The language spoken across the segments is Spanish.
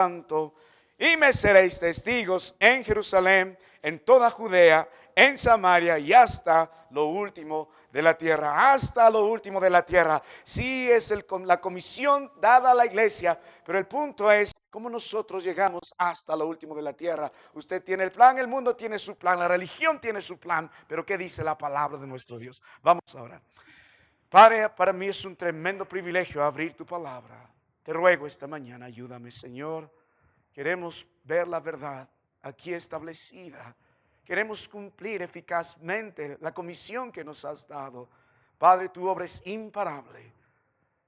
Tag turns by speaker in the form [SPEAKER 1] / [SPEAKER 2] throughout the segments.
[SPEAKER 1] Santo, y me seréis testigos en Jerusalén, en toda Judea, en Samaria y hasta lo último de la tierra. Hasta lo último de la tierra. Sí, es la comisión dada a la iglesia, pero el punto es cómo nosotros llegamos hasta lo último de la tierra. Usted tiene el plan, el mundo tiene su plan, la religión tiene su plan, pero ¿qué dice la palabra de nuestro Dios? Vamos a orar. Padre, para mí es un tremendo privilegio abrir tu palabra. Te ruego esta mañana, ayúdame, Señor. Queremos ver la verdad aquí establecida. Queremos cumplir eficazmente la comisión que nos has dado. Padre, tu obra es imparable,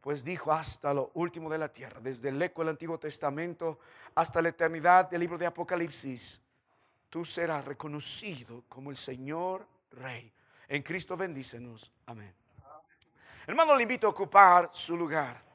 [SPEAKER 1] pues dijo hasta lo último de la tierra, desde el eco del Antiguo Testamento hasta la eternidad del libro de Apocalipsis. Tú serás reconocido como el Señor Rey. En Cristo bendícenos. Amén. Hermano, le invito a ocupar su lugar.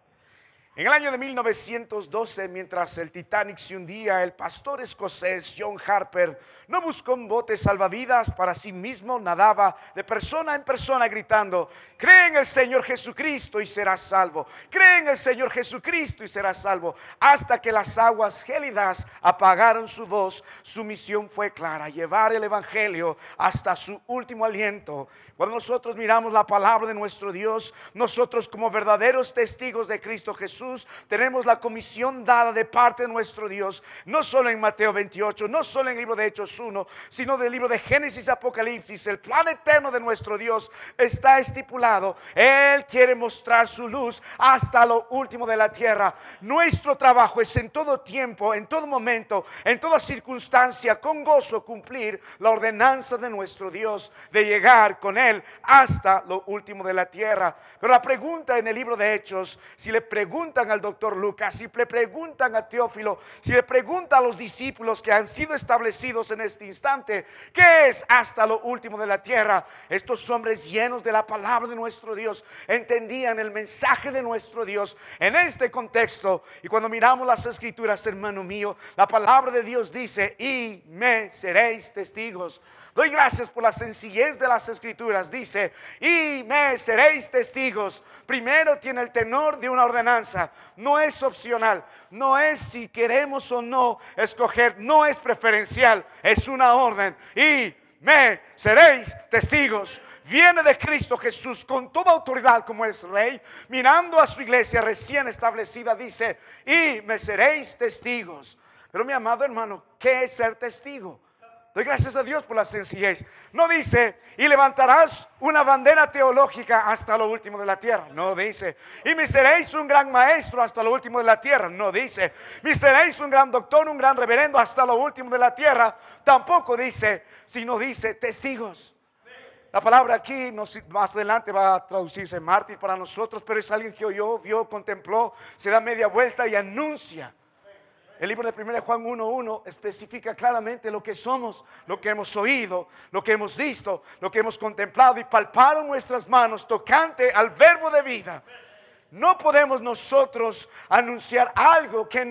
[SPEAKER 1] En el año de 1912, mientras el Titanic se hundía, el pastor escocés John Harper no buscó un bote salvavidas para sí mismo, nadaba de persona en persona gritando: cree en el Señor Jesucristo y serás salvo, cree en el Señor Jesucristo y serás salvo. Hasta que las aguas gélidas apagaron su voz, su misión fue clara: llevar el evangelio hasta su último aliento. Cuando nosotros miramos la palabra de nuestro Dios, nosotros como verdaderos testigos de Cristo Jesús, tenemos la comisión dada de parte de nuestro Dios, no solo en Mateo 28, no solo en el libro de Hechos 1, sino del libro de Génesis, Apocalipsis. El plan eterno de nuestro Dios está estipulado. Él quiere mostrar su luz hasta lo último de la tierra. Nuestro trabajo es en todo tiempo, en todo momento, en toda circunstancia, con gozo cumplir la ordenanza de nuestro Dios, de llegar con Él hasta lo último de la tierra. Pero la pregunta en el libro de Hechos, si le preguntan al doctor Lucas, si le preguntan a Teófilo, si le preguntan a los discípulos que han sido establecidos en este instante, ¿qué es hasta lo último de la tierra? Estos hombres llenos de la palabra de nuestro Dios entendían el mensaje de nuestro Dios en este contexto. Y cuando miramos las escrituras, hermano mío, la palabra de Dios dice: y me seréis testigos. Doy gracias por la sencillez de las escrituras. Dice: y me seréis testigos. Primero tiene el tenor de una ordenanza. No es opcional. No es si queremos o no escoger. No es preferencial. Es una orden. Y me seréis testigos. Viene de Cristo Jesús con toda autoridad como es Rey, mirando a su iglesia recién establecida. Dice: y me seréis testigos. Pero mi amado hermano, ¿qué es ser testigo? Doy gracias a Dios por la sencillez. No dice: y levantarás una bandera teológica hasta lo último de la tierra. No dice: y me seréis un gran maestro hasta lo último de la tierra. No dice: me seréis un gran doctor, un gran reverendo hasta lo último de la tierra. Tampoco dice, sino dice testigos. La palabra aquí más adelante va a traducirse mártir para nosotros, pero es alguien que oyó, vio, contempló, se da media vuelta y anuncia. El libro de 1 Juan 1:1 especifica claramente lo que somos, lo que hemos oído, lo que hemos visto, lo que hemos contemplado y palpado en nuestras manos tocante al verbo de vida. No podemos nosotros anunciar algo que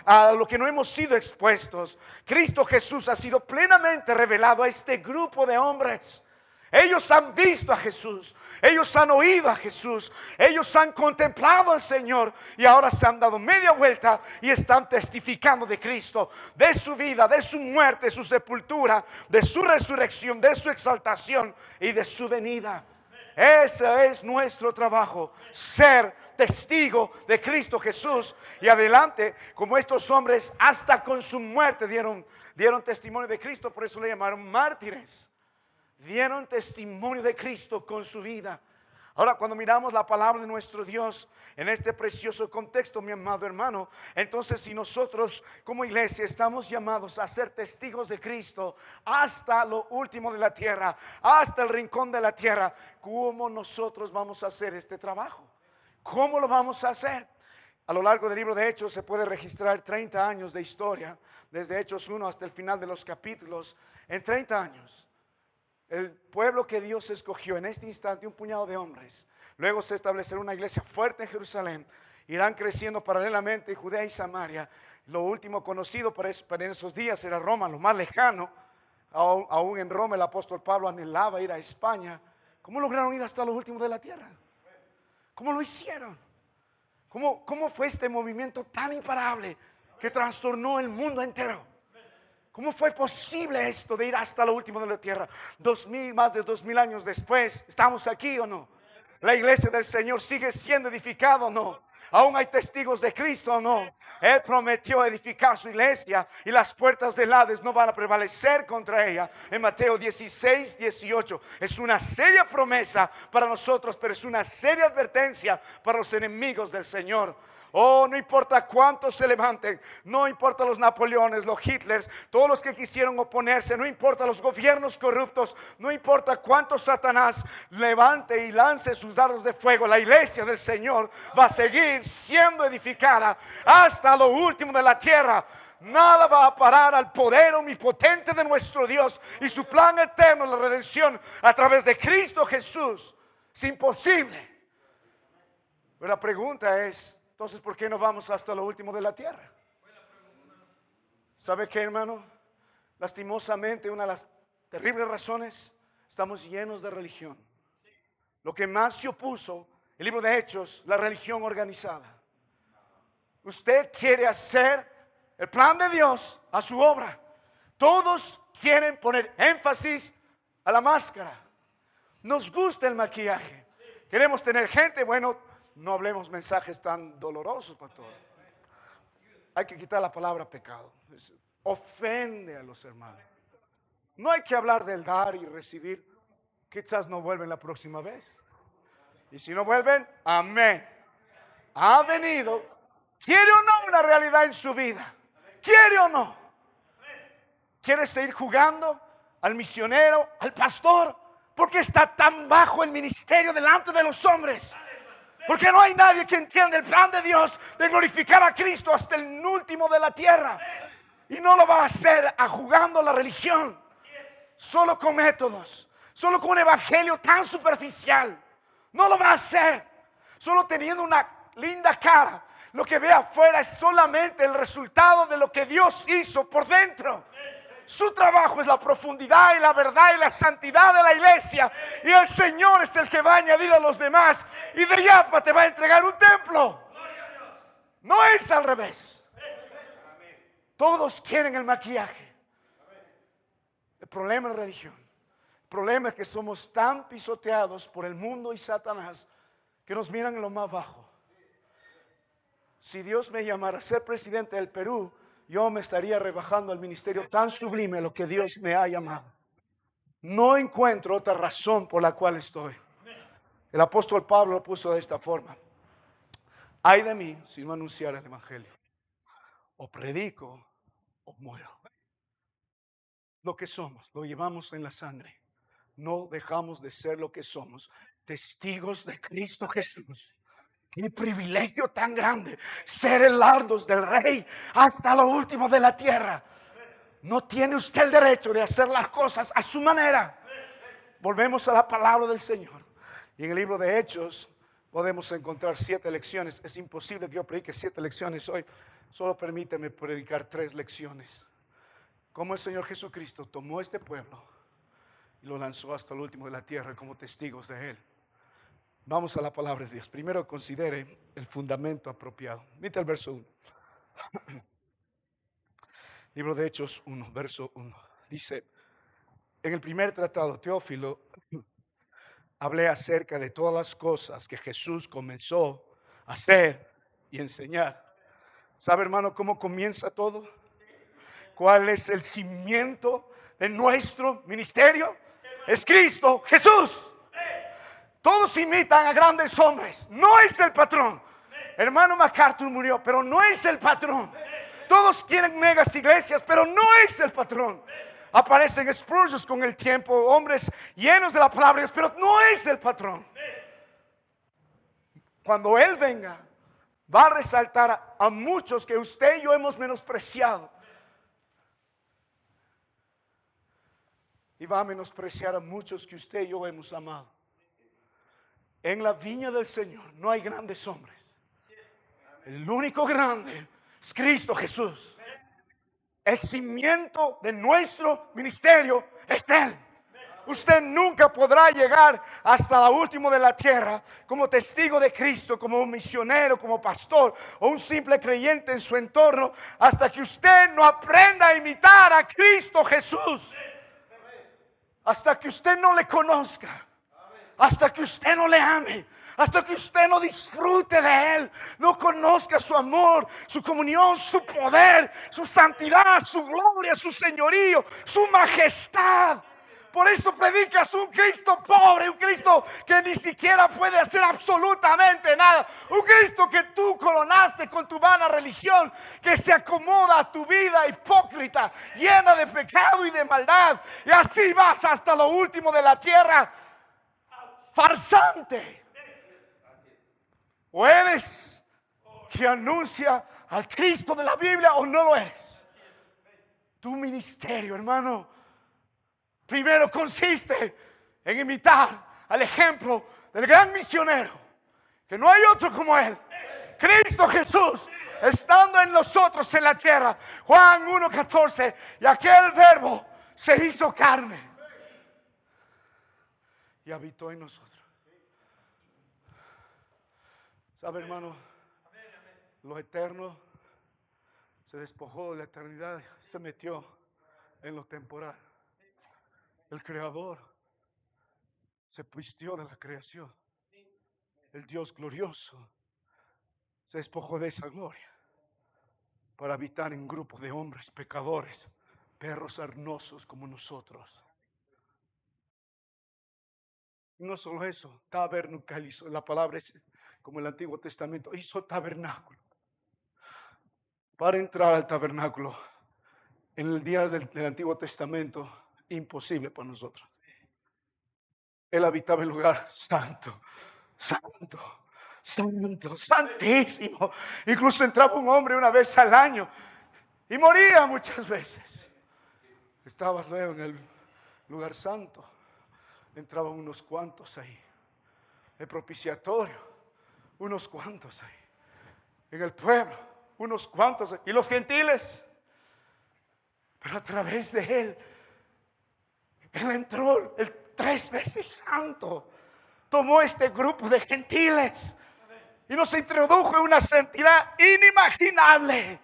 [SPEAKER 1] a lo que no hemos sido expuestos. Cristo Jesús ha sido plenamente revelado a este grupo de hombres. Ellos han visto a Jesús, ellos han oído a Jesús, ellos han contemplado al Señor y ahora se han dado media vuelta y están testificando de Cristo, de su vida, de su muerte, de su sepultura, de su resurrección, de su exaltación y de su venida. Ese es nuestro trabajo, ser testigo de Cristo Jesús. Y adelante, como estos hombres hasta con su muerte dieron testimonio de Cristo, por eso le llamaron mártires. Dieron testimonio de Cristo con su vida. Ahora, cuando miramos la palabra de nuestro Dios en este precioso contexto, mi amado hermano, entonces si nosotros como iglesia estamos llamados a ser testigos de Cristo hasta lo último de la tierra, hasta el rincón de la tierra, ¿cómo nosotros vamos a hacer este trabajo? ¿Cómo lo vamos a hacer? A lo largo del libro de Hechos se puede registrar 30 años de historia, desde Hechos 1 hasta el final de los capítulos. En 30 años el pueblo que Dios escogió en este instante, un puñado de hombres, luego se establecerá una iglesia fuerte en Jerusalén, irán creciendo paralelamente en Judea y Samaria. Lo último conocido para esos días era Roma, lo más lejano. Aún en Roma el apóstol Pablo anhelaba ir a España. ¿Cómo lograron ir hasta lo último de la tierra? ¿Cómo lo hicieron? ¿Cómo fue este movimiento tan imparable? que trastornó el mundo entero. ¿Cómo fue posible esto de ir hasta lo último de la tierra? Más de 2000 años después, ¿estamos aquí o no? ¿La iglesia del Señor sigue siendo edificada o no? ¿Aún hay testigos de Cristo o no? Él prometió edificar su iglesia y las puertas del Hades no van a prevalecer contra ella. En Mateo 16, 18. Es una seria promesa para nosotros, pero es una seria advertencia para los enemigos del Señor. Oh, no importa cuántos se levanten, no importa los Napoleones, los Hitlers, todos los que quisieron oponerse, no importa los gobiernos corruptos, no importa cuánto Satanás levante y lance sus dardos de fuego, la iglesia del Señor va a seguir siendo edificada hasta lo último de la tierra. Nada va a parar al poder omnipotente de nuestro Dios y su plan eterno, la redención a través de Cristo Jesús. Es imposible. Pero la pregunta es, entonces, ¿por qué no vamos hasta lo último de la tierra? ¿Sabe qué, hermano? Lastimosamente, una de las terribles razones, estamos llenos de religión. Lo que más se opuso, el libro de Hechos, la religión organizada. Usted quiere hacer el plan de Dios a su obra. Todos quieren poner énfasis a la máscara. Nos gusta el maquillaje. Queremos tener gente, bueno, no hablemos mensajes tan dolorosos, pastor. Hay que quitar la palabra pecado. Ofende a los hermanos. No hay que hablar del dar y recibir. Quizás no vuelven la próxima vez. Y si no vuelven, amén. Ha venido. ¿Quiere o no una realidad en su vida? ¿Quiere o no? ¿Quiere seguir jugando al misionero, al pastor? ¿Por qué está tan bajo el ministerio delante de los hombres? Porque no hay nadie que entienda el plan de Dios de glorificar a Cristo hasta el último de la tierra. Y no lo va a hacer jugando la religión. Solo con métodos. Solo con un evangelio tan superficial. No lo va a hacer. Solo teniendo una linda cara. Lo que ve afuera es solamente el resultado de lo que Dios hizo por dentro. Su trabajo es la profundidad y la verdad y la santidad de la iglesia. Y el Señor es el que va a añadir a los demás. Y de Yapa te va a entregar un templo. No es al revés. Todos quieren el maquillaje. El problema es la religión. El problema es que somos tan pisoteados por el mundo y Satanás que nos miran en lo más bajo. Si Dios me llamara a ser presidente del Perú, yo me estaría rebajando al ministerio tan sublime a lo que Dios me ha llamado. No encuentro otra razón por la cual estoy. El apóstol Pablo lo puso de esta forma: ay de mí si no anunciara el evangelio. O predico o muero. Lo que somos, lo llevamos en la sangre. No dejamos de ser lo que somos, testigos de Cristo Jesús. Qué privilegio tan grande ser heraldos del Rey hasta lo último de la tierra. No tiene usted el derecho de hacer las cosas a su manera. Volvemos a la palabra del Señor. Y en el libro de Hechos podemos encontrar 7 lecciones. Es imposible que yo predique 7 lecciones hoy. Solo permíteme predicar 3 lecciones. Cómo el Señor Jesucristo tomó este pueblo y lo lanzó hasta el último de la tierra como testigos de Él. Vamos a la palabra de Dios. Primero considere el fundamento apropiado. Mira el verso 1. Libro de Hechos 1, verso 1. Dice: en el primer tratado, Teófilo, hablé acerca de todas las cosas que Jesús comenzó a hacer y enseñar. ¿Sabe, hermano, cómo comienza todo? ¿Cuál es el cimiento de nuestro ministerio? Es Cristo Jesús. Todos imitan a grandes hombres. No es el patrón. Hermano MacArthur murió, pero no es el patrón. Todos quieren megas iglesias, pero no es el patrón. Aparecen Spurgeon con el tiempo, hombres llenos de la palabra de Dios, pero no es el patrón. Cuando Él venga, va a resaltar a muchos que usted y yo hemos menospreciado. Y va a menospreciar a muchos que usted y yo hemos amado. En la viña del Señor no hay grandes hombres. El único grande es Cristo Jesús. El cimiento de nuestro ministerio es Él. Usted nunca podrá llegar hasta lo último de la tierra como testigo de Cristo, como un misionero, como pastor o un simple creyente en su entorno, hasta que usted no aprenda a imitar a Cristo Jesús. Hasta que usted no le conozca, hasta que usted no le ame, hasta que usted no disfrute de Él, no conozca su amor, su comunión, su poder, su santidad, su gloria, su señorío, su majestad. Por eso predicas un Cristo pobre, un Cristo que ni siquiera puede hacer absolutamente nada. Un Cristo que tú coronaste con tu vana religión, que se acomoda a tu vida hipócrita, llena de pecado y de maldad. Y así vas hasta lo último de la tierra, farsante. O eres que anuncia al Cristo de la Biblia o no lo eres. Tu ministerio, hermano, primero consiste en imitar al ejemplo del gran misionero, que no hay otro como Él, Cristo Jesús, estando en nosotros en la tierra. Juan 1:14, y aquel verbo se hizo carne y habitó en nosotros. ¿Sabe, hermano? Lo eterno se despojó de la eternidad, se metió en lo temporal. El Creador se vistió de la creación. El Dios glorioso se despojó de esa gloria para habitar en un grupo de hombres pecadores, perros arnosos como nosotros. Y no solo eso, tabernaculizó. La palabra es como el Antiguo Testamento, hizo tabernáculo. Para entrar al tabernáculo en el día del Antiguo Testamento, imposible para nosotros. Él habitaba en lugar santo, santo, santo, santísimo. Incluso entraba un hombre una vez al año y moría muchas veces. Estabas luego en el lugar santo, entraban unos cuantos ahí. El propiciatorio, unos cuantos ahí. En el pueblo, unos cuantos ahí. Y los gentiles. Pero a través de Él entró el 3 veces santo. Tomó este grupo de gentiles y nos introdujo en una santidad inimaginable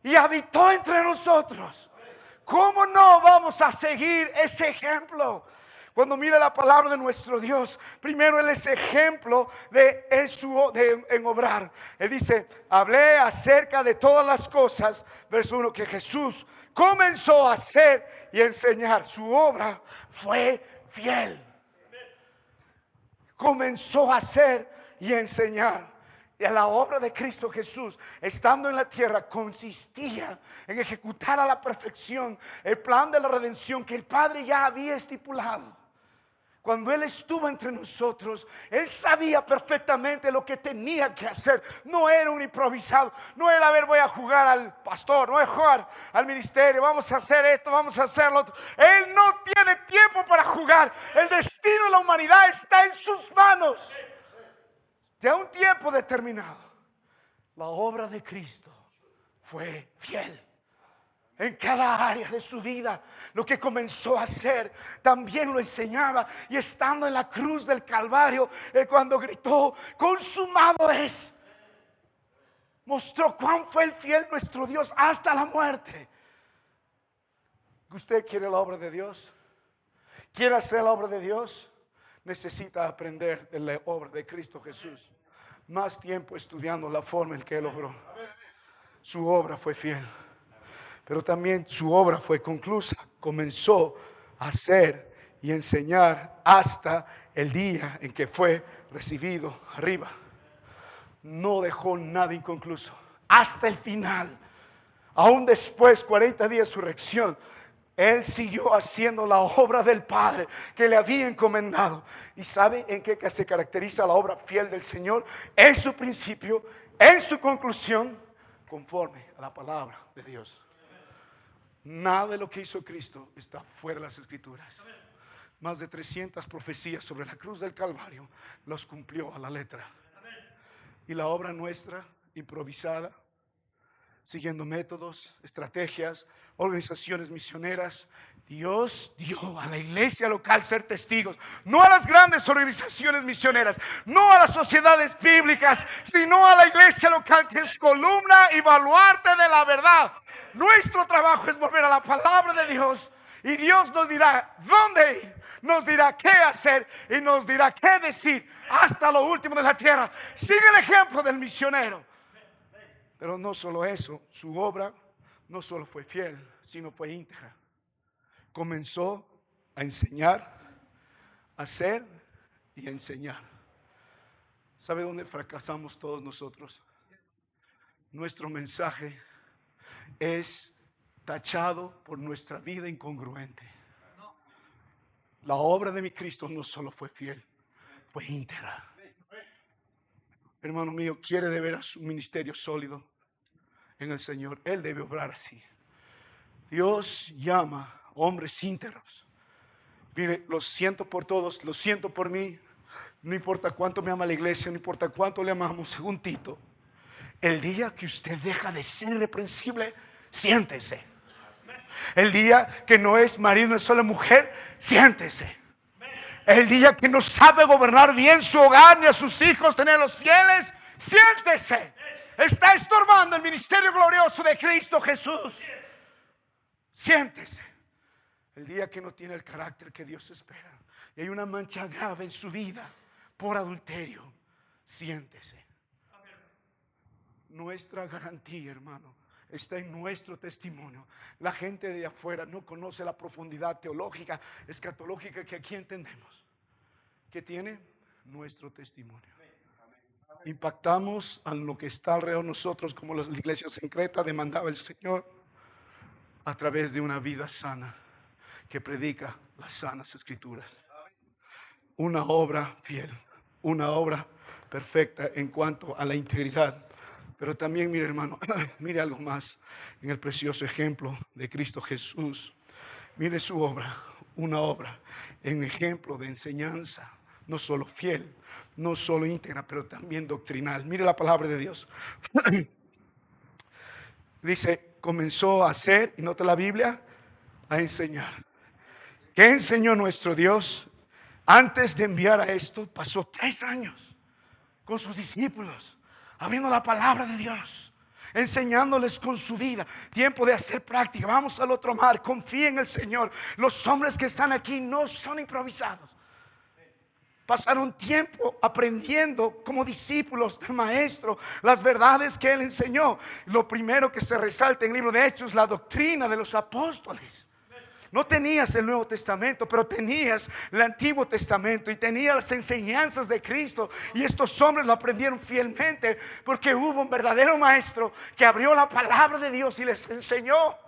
[SPEAKER 1] y habitó entre nosotros. ¿Cómo no vamos a seguir ese ejemplo? Cuando mira la palabra de nuestro Dios, primero Él es ejemplo en obrar. Él dice, hablé acerca de todas las cosas, verso 1, que Jesús comenzó a hacer y enseñar. Su obra fue fiel. Comenzó a hacer y enseñar. Y la obra de Cristo Jesús, estando en la tierra, consistía en ejecutar a la perfección el plan de la redención que el Padre ya había estipulado. Cuando Él estuvo entre nosotros, Él sabía perfectamente lo que tenía que hacer. No era un improvisado. No era, a ver, voy a jugar al pastor, voy a jugar al ministerio, vamos a hacer esto, vamos a hacer lo otro. Él no tiene tiempo para jugar. El destino de la humanidad está en sus manos. De un tiempo determinado, la obra de Cristo fue fiel. En cada área de su vida, lo que comenzó a hacer, también lo enseñaba. Y estando en la cruz del Calvario, cuando gritó, consumado es, mostró cuán fue el fiel nuestro Dios hasta la muerte. ¿Usted quiere la obra de Dios? ¿Quiere hacer la obra de Dios? Necesita aprender de la obra de Cristo Jesús. Más tiempo estudiando la forma en que Él obró. Su obra fue fiel. Pero también su obra fue conclusa. Comenzó a hacer y enseñar hasta el día en que fue recibido arriba. No dejó nada inconcluso. Hasta el final. Aún después, 40 días de resurrección, Él siguió haciendo la obra del Padre que le había encomendado. ¿Y sabe en qué se caracteriza la obra fiel del Señor? En su principio, en su conclusión, conforme a la palabra de Dios. Nada de lo que hizo Cristo está fuera de las Escrituras. Más de 300 profecías sobre la cruz del Calvario los cumplió a la letra. Y la obra nuestra, improvisada, siguiendo métodos, estrategias, organizaciones misioneras. Dios dio a la iglesia local ser testigos, no a las grandes organizaciones misioneras, no a las sociedades bíblicas, sino a la iglesia local, que es columna y baluarte de la verdad. Nuestro trabajo es volver a la palabra de Dios, y Dios nos dirá dónde ir, nos dirá qué hacer y nos dirá qué decir hasta lo último de la tierra. Sigue el ejemplo del misionero. Pero no solo eso, su obra no solo fue fiel, sino fue íntegra. Comenzó a enseñar, a hacer y a enseñar. ¿Sabe dónde fracasamos todos nosotros? Nuestro mensaje es tachado por nuestra vida incongruente. La obra de mi Cristo no solo fue fiel, fue íntegra. Hermano mío, quiere de veras un ministerio sólido en el Señor. Él debe obrar así. Dios llama hombres íntegros. Mire, lo siento por todos, lo siento por mí. No importa cuánto me ama la iglesia, no importa cuánto le amamos, según Tito. El día que usted deja de ser irreprensible, siéntese. El día que no es marido, no es solo mujer, siéntese. El día que no sabe gobernar bien su hogar ni a sus hijos, tenerlos fieles, siéntese. Está estorbando el ministerio glorioso de Cristo Jesús. Siéntese. El día que no tiene el carácter que Dios espera y hay una mancha grave en su vida por adulterio, siéntese. Nuestra garantía, hermano, está en nuestro testimonio. La gente de afuera no conoce la profundidad teológica, escatológica que aquí entendemos, que tiene nuestro testimonio. Impactamos a lo que está alrededor de nosotros, como las iglesias en Creta demandaba el Señor, a través de una vida sana que predica las sanas escrituras. Una obra fiel, una obra perfecta en cuanto a la integridad. Pero también, mire hermano, mire algo más en el precioso ejemplo de Cristo Jesús. Mire su obra, una obra en ejemplo de enseñanza, no solo fiel, no solo íntegra, pero también doctrinal. Mire la palabra de Dios. Dice, comenzó a hacer, y nota la Biblia, a enseñar. ¿Qué enseñó nuestro Dios? Antes de enviar a esto, pasó 3 años con sus discípulos, abriendo la palabra de Dios, enseñándoles con su vida. Tiempo de hacer práctica. Vamos al otro mar, confía en el Señor. Los hombres que están aquí no son improvisados. Pasaron tiempo aprendiendo como discípulos del maestro las verdades que él enseñó. Lo primero que se resalta en el libro de Hechos, la doctrina de los apóstoles. No tenías el Nuevo Testamento, pero tenías el Antiguo Testamento y tenías las enseñanzas de Cristo. Y estos hombres lo aprendieron fielmente porque hubo un verdadero maestro que abrió la palabra de Dios y les enseñó.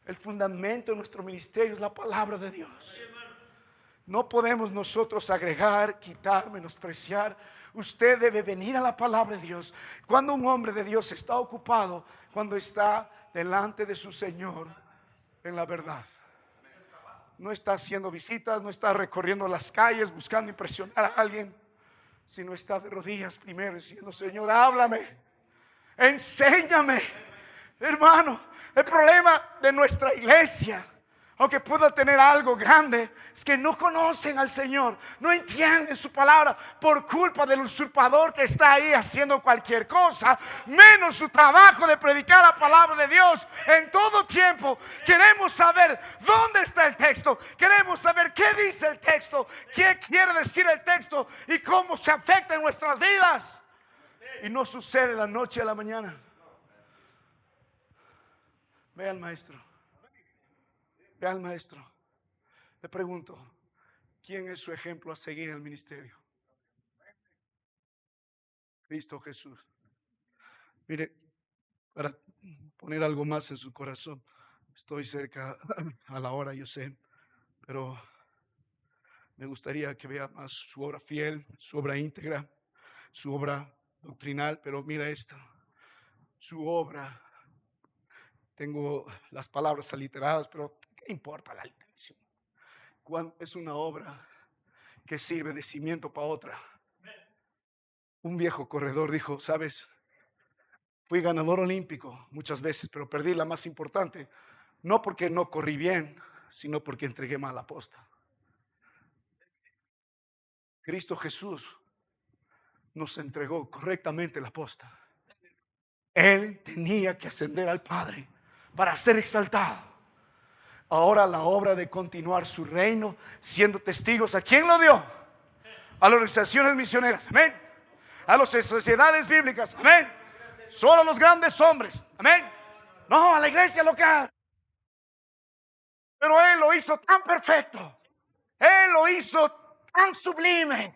[SPEAKER 1] El fundamento de nuestro ministerio es la palabra de Dios. No podemos nosotros agregar, quitar, menospreciar. Usted debe venir a la palabra de Dios. Cuando un hombre de Dios está ocupado, cuando está delante de su Señor en la verdad, no está haciendo visitas, no está recorriendo las calles buscando impresionar a alguien, sino está de rodillas primero diciendo: Señor, háblame, enséñame. Hermano, el problema de nuestra iglesia, aunque pueda tener algo grande, es que no conocen al Señor, no entienden su palabra por culpa del usurpador que está ahí haciendo cualquier cosa, menos su trabajo de predicar la palabra de Dios en todo tiempo. Queremos saber dónde está el texto, queremos saber qué dice el texto, qué quiere decir el texto y cómo se afecta en nuestras vidas. Y no sucede de la noche a la mañana. Ve al maestro. Ve al maestro. Le pregunto, ¿quién es su ejemplo a seguir en el ministerio? Cristo Jesús. Mire, para poner algo más en su corazón, estoy cerca a la hora, yo sé, pero me gustaría que vea más su obra fiel, su obra íntegra, su obra doctrinal. Pero mira esto, su obra, tengo las palabras aliteradas, pero ¿qué importa la literación? Es una obra que sirve de cimiento para otra. Un viejo corredor dijo: ¿sabes?
[SPEAKER 2] Fui ganador olímpico muchas veces, pero perdí la más importante. No porque no corrí bien, sino porque entregué mal la posta. Cristo Jesús nos entregó correctamente la posta. Él tenía que ascender al Padre para ser exaltado. Ahora la obra de continuar su reino, siendo testigos, ¿a quién lo dio? A las organizaciones misioneras, amén. A las sociedades bíblicas, amén. Solo a los grandes hombres, amén. No, a la iglesia local. Pero Él lo hizo tan perfecto. Él lo hizo tan sublime.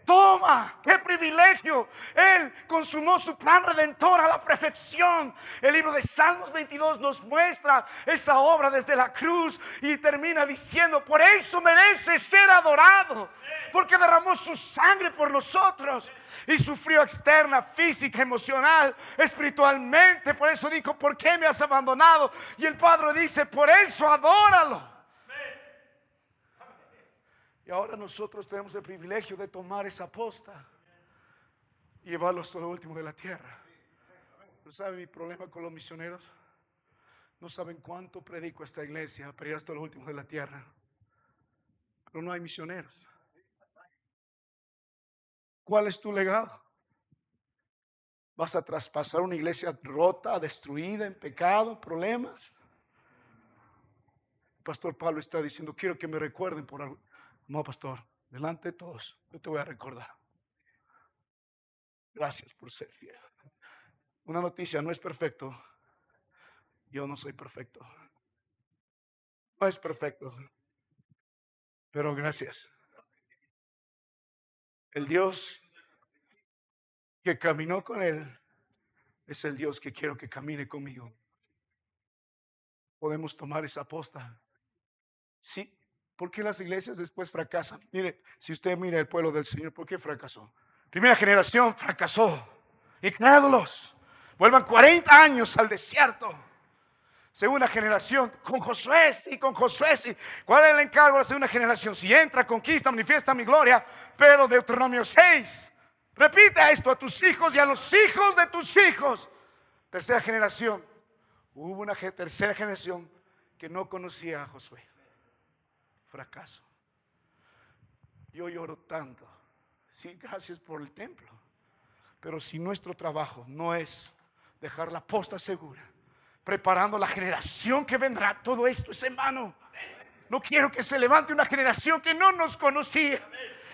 [SPEAKER 2] Toma, qué privilegio. Él consumó su plan redentor a la perfección. El libro de Salmos 22 nos muestra esa obra desde la cruz y termina diciendo: por eso merece ser adorado, porque derramó su sangre por nosotros y sufrió externa, física, emocional, espiritualmente. Por eso dijo: ¿por qué me has abandonado? Y el Padre dice: por eso adóralo. Y ahora nosotros tenemos el privilegio de tomar esa posta y llevarlo hasta lo último de la tierra. ¿No sabe mi problema con los misioneros? No saben cuánto predico esta iglesia para ir hasta lo último de la tierra, pero no hay misioneros. ¿Cuál es tu legado? ¿Vas a traspasar una iglesia rota, destruida, en pecado, problemas? El pastor Pablo está diciendo: quiero que me recuerden por algo. No, pastor, delante de todos, yo te voy a recordar. Gracias por ser fiel. Una noticia: no es perfecto. Yo no soy perfecto. No es perfecto. Pero gracias. El Dios que caminó con Él es el Dios que quiero que camine conmigo. Podemos tomar esa posta. Sí. ¿Por qué las iglesias después fracasan? Mire, si usted mira el pueblo del Señor, ¿por qué fracasó? Primera generación fracasó. Incrédulos. Vuelvan 40 años al desierto. Segunda generación, con Josué, sí, con Josué, sí. ¿Cuál es el encargo de la segunda generación? Si entra, conquista, manifiesta mi gloria. Pero Deuteronomio 6, repite esto a tus hijos y a los hijos de tus hijos. Tercera generación. Hubo una tercera generación que no conocía a Josué. Fracaso. Yo lloro tanto. Sí, gracias por el templo. Pero si nuestro trabajo no es dejar la posta segura, preparando la generación que vendrá, todo esto es en vano. No quiero que se levante una generación que no nos conocía,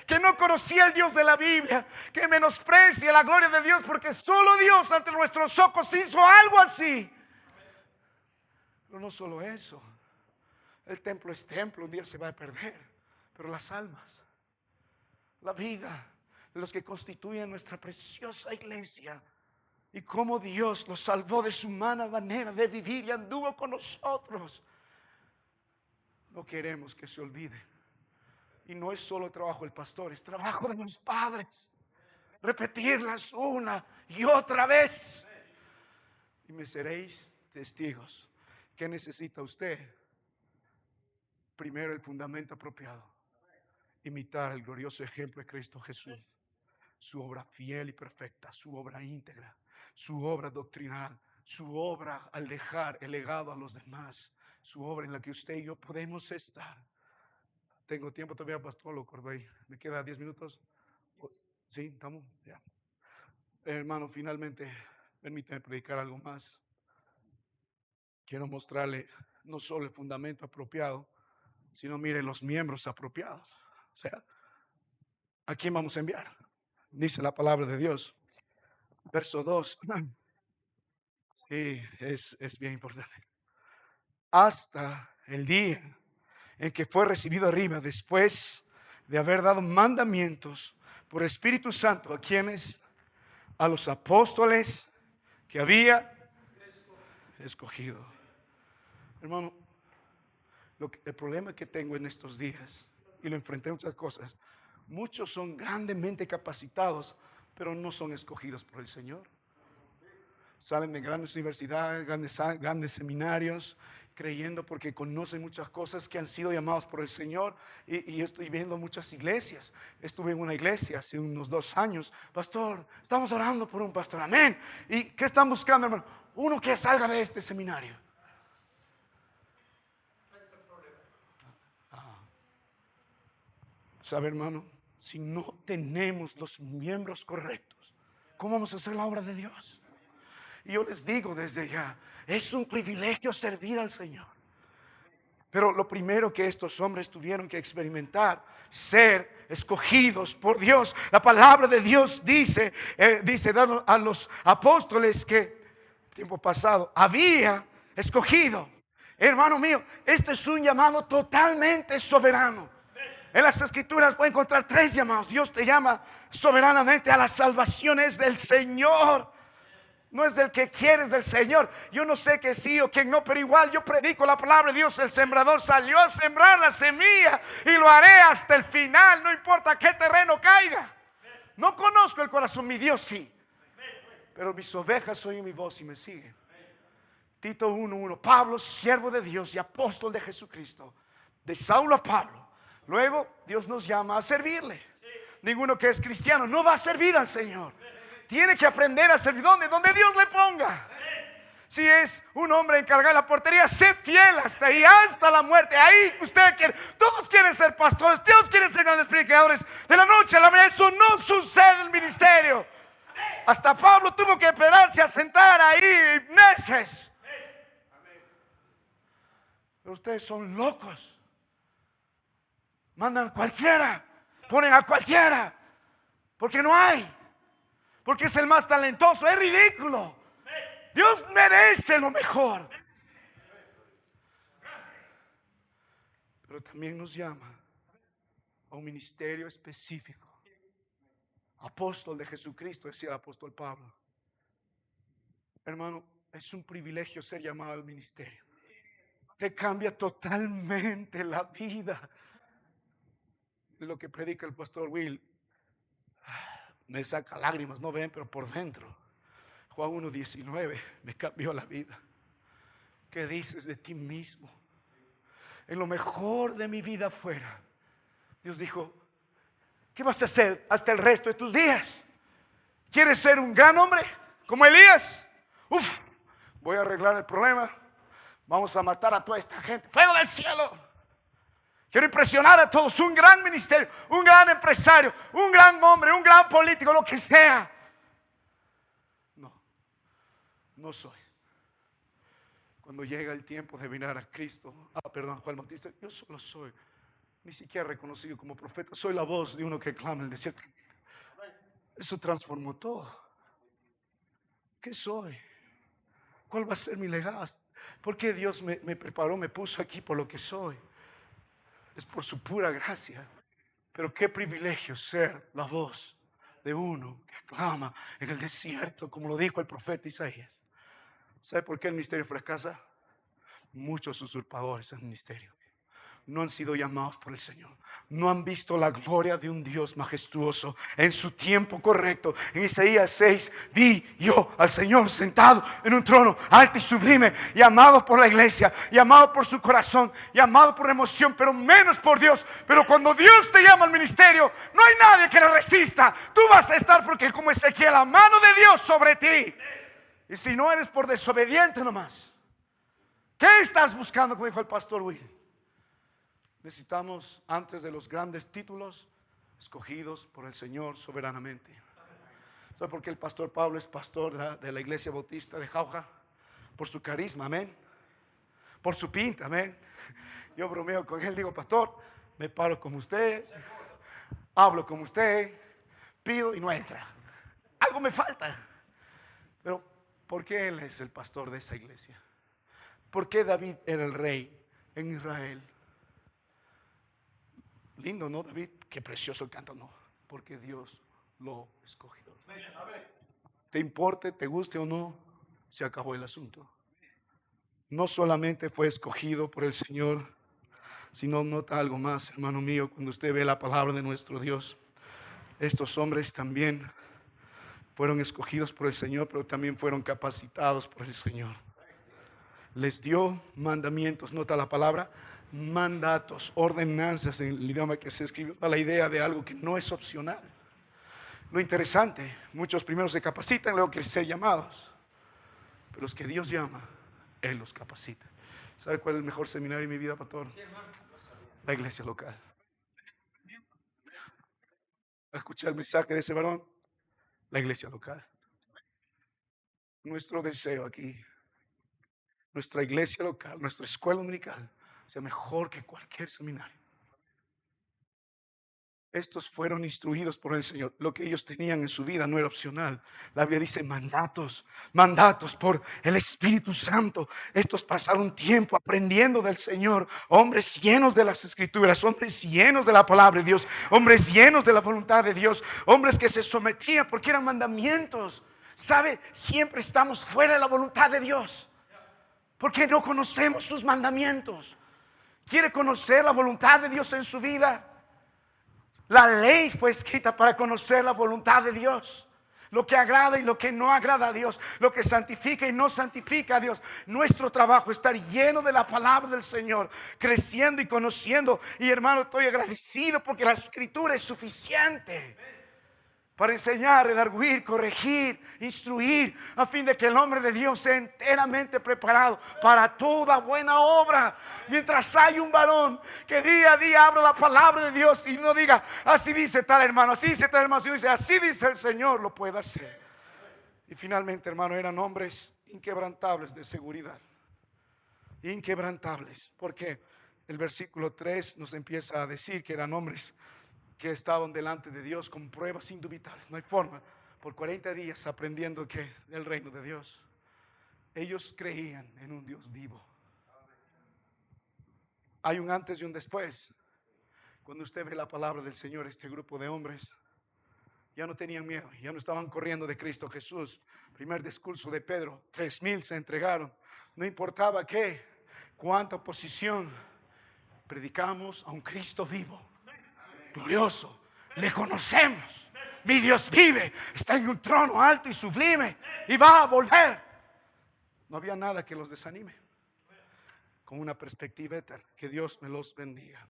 [SPEAKER 2] que no conocía el Dios de la Biblia, que menosprecia la gloria de Dios, porque solo Dios ante nuestros ojos hizo algo así. Pero no solo eso. El templo es templo, un día se va a perder, pero las almas, la vida de los que constituyen nuestra preciosa iglesia, y cómo Dios los salvó de su humana manera de vivir y anduvo con nosotros, no queremos que se olvide. Y no es solo trabajo del pastor, es trabajo de los padres. Repetirlas una y otra vez. Y me seréis testigos. ¿Qué necesita usted? Primero, el fundamento apropiado. Imitar el glorioso ejemplo de Cristo Jesús. Su obra fiel y perfecta, su obra íntegra, su obra doctrinal, su obra al dejar el legado a los demás, su obra en la que usted y yo podemos estar. Tengo tiempo todavía, pastor, lo acordé. ¿Me queda 10 minutos? ¿Sí? ¿Estamos? Ya. Hermano, finalmente, permítame predicar algo más. Quiero mostrarle no solo el fundamento apropiado, sino miren los miembros apropiados. O sea, ¿a quién vamos a enviar? Dice la palabra de Dios. Verso 2. Sí, es bien importante. Hasta el día en que fue recibido arriba, después de haber dado mandamientos por Espíritu Santo. ¿A quiénes? A los apóstoles que había escogido. Hermano, el problema que tengo en estos días, y lo enfrenté a muchas cosas, muchos son grandemente capacitados, pero no son escogidos por el Señor. Salen de grandes universidades, grandes seminarios, creyendo porque conocen muchas cosas que han sido llamados por el Señor. Y yo estoy viendo muchas iglesias. Estuve en una iglesia hace unos 2 años. Pastor, estamos orando por un pastor. Amén. ¿Y qué están buscando, hermano? Uno que salga de este seminario. ¿Sabe, hermano? Si no tenemos los miembros correctos, ¿cómo vamos a hacer la obra de Dios? Y yo les digo desde ya, es un privilegio servir al Señor. Pero lo primero que estos hombres tuvieron que experimentar, ser escogidos por Dios. La palabra de Dios dice a los apóstoles que tiempo pasado había escogido. Hermano mío, este es un llamado totalmente soberano. En las escrituras puede encontrar 3 llamados. Dios te llama soberanamente a las salvaciones del Señor. No es del que quieres, del Señor. Yo no sé que sí o que no, pero igual yo predico la palabra de Dios. El sembrador salió a sembrar la semilla y lo haré hasta el final, no importa qué terreno caiga. No conozco el corazón, mi Dios sí, pero mis ovejas oyen mi voz y me siguen. Tito 1:1. Pablo, siervo de Dios y apóstol de Jesucristo, de Saulo a Pablo. Luego Dios nos llama a servirle. Ninguno que es cristiano no va a servir al Señor. Tiene que aprender a servir donde Dios le ponga. Si es un hombre encargado de la portería, sé fiel hasta ahí, hasta la muerte. Ahí usted quiere. Todos quieren ser pastores, todos quieren ser grandes predicadores. De la noche a la mañana eso no sucede en el ministerio. Hasta Pablo tuvo que esperarse a sentar ahí meses. Pero ustedes son locos. Mandan a cualquiera, ponen a cualquiera, porque no hay, porque es el más talentoso. Es ridículo. Dios merece lo mejor. Pero también nos llama a un ministerio específico. Apóstol de Jesucristo, decía el apóstol Pablo. Hermano, es un privilegio ser llamado al ministerio. Te cambia totalmente la vida. Lo que predica el pastor Will me saca lágrimas, no ven, pero por dentro. Juan 1:19 me cambió la vida. ¿Qué dices de ti mismo? En lo mejor de mi vida fuera, Dios dijo, ¿qué vas a hacer hasta el resto de tus días? ¿Quieres ser un gran hombre como Elías? Voy a arreglar el problema. Vamos a matar a toda esta gente. Fuego del cielo. Quiero impresionar a todos. Un gran ministerio, un gran empresario, un gran hombre, un gran político, lo que sea. No soy. Cuando llega el tiempo de mirar a Cristo, Juan Bautista, yo solo soy, ni siquiera reconocido como profeta. Soy la voz de uno que clama en el desierto. Eso transformó todo. ¿Qué soy? ¿Cuál va a ser mi legado? ¿Por qué Dios me preparó, me puso aquí por lo que soy? Es por su pura gracia. Pero qué privilegio ser la voz de uno que clama en el desierto, como lo dijo el profeta Isaías. ¿Sabe por qué el ministerio fracasa? Muchos usurpadores en el ministerio no han sido llamados por el Señor. No han visto la gloria de un Dios majestuoso en su tiempo correcto. En Isaías 6 vi yo al Señor sentado en un trono alto y sublime, llamado por la iglesia, llamado por su corazón, llamado por emoción, pero menos por Dios. Pero cuando Dios te llama al ministerio, no hay nadie que le resista. Tú vas a estar, porque como Ezequiel, la mano de Dios sobre ti. Y si no eres por desobediente nomás, ¿qué estás buscando? Como dijo el pastor Will. Necesitamos, antes de los grandes títulos, escogidos por el Señor soberanamente. ¿Sabe por qué el pastor Pablo es pastor de la iglesia bautista de Jauja? Por su carisma, amén. Por su pinta, amén. Yo bromeo con él, digo, pastor, me paro como usted, hablo como usted, pido y no entra. Algo me falta. Pero ¿por qué él es el pastor de esa iglesia? ¿Por qué David era el rey en Israel? Lindo, ¿no, David? Qué precioso el canto, no. Porque Dios lo escogió. Te importe, te guste o no, se acabó el asunto. No solamente fue escogido por el Señor, sino nota algo más, hermano mío, cuando usted ve la palabra de nuestro Dios. Estos hombres también fueron escogidos por el Señor, pero también fueron capacitados por el Señor. les dio mandamientos. Nota la palabra mandatos, ordenanzas en el idioma que se escribió. Da la idea de algo que no es opcional. Lo interesante, muchos primero se capacitan, luego quieren ser llamados. Pero los que Dios llama, Él los capacita. ¿Sabe cuál es el mejor seminario en mi vida, pastor? La iglesia local. Escuché el mensaje de ese varón. La iglesia local. Nuestro deseo aquí, nuestra iglesia local, nuestra escuela dominical, sea mejor que cualquier seminario. Estos fueron instruidos por el Señor. Lo que ellos tenían en su vida no era opcional. La Biblia dice mandatos, mandatos por el Espíritu Santo. Estos pasaron tiempo aprendiendo del Señor. Hombres llenos de las Escrituras, hombres llenos de la palabra de Dios, hombres llenos de la voluntad de Dios, hombres que se sometían porque eran mandamientos. ¿Sabe? Siempre estamos fuera de la voluntad de Dios porque no conocemos sus mandamientos. ¿Quiere conocer la voluntad de Dios en su vida? La ley fue escrita para conocer la voluntad de Dios. Lo que agrada y lo que no agrada a Dios. Lo que santifica y no santifica a Dios. Nuestro trabajo es estar lleno de la palabra del Señor. Creciendo y conociendo. Y hermano, estoy agradecido porque la escritura es suficiente para enseñar, redarguir, corregir, instruir, a fin de que el hombre de Dios sea enteramente preparado para toda buena obra. Mientras hay un varón que día a día abra la palabra de Dios y no diga, así dice tal hermano, así dice tal hermano, sino dice, así dice el Señor, lo puede hacer. Y finalmente, hermano, eran hombres inquebrantables de seguridad. Inquebrantables, porque el versículo 3 nos empieza a decir que eran hombres que estaban delante de Dios con pruebas indubitables. No hay forma. Por 40 días aprendiendo que del reino de Dios, ellos creían en un Dios vivo. Hay un antes y un después. Cuando usted ve la palabra del Señor, este grupo de hombres ya no tenían miedo, ya no estaban corriendo de Cristo Jesús. Primer discurso de Pedro, 3,000 se entregaron. No importaba qué, cuánta oposición, predicamos a un Cristo vivo, glorioso, le conocemos. Mi Dios vive, está en un trono alto y sublime y va a volver. No había nada que los desanime. Con una perspectiva eterna. Que Dios me los bendiga.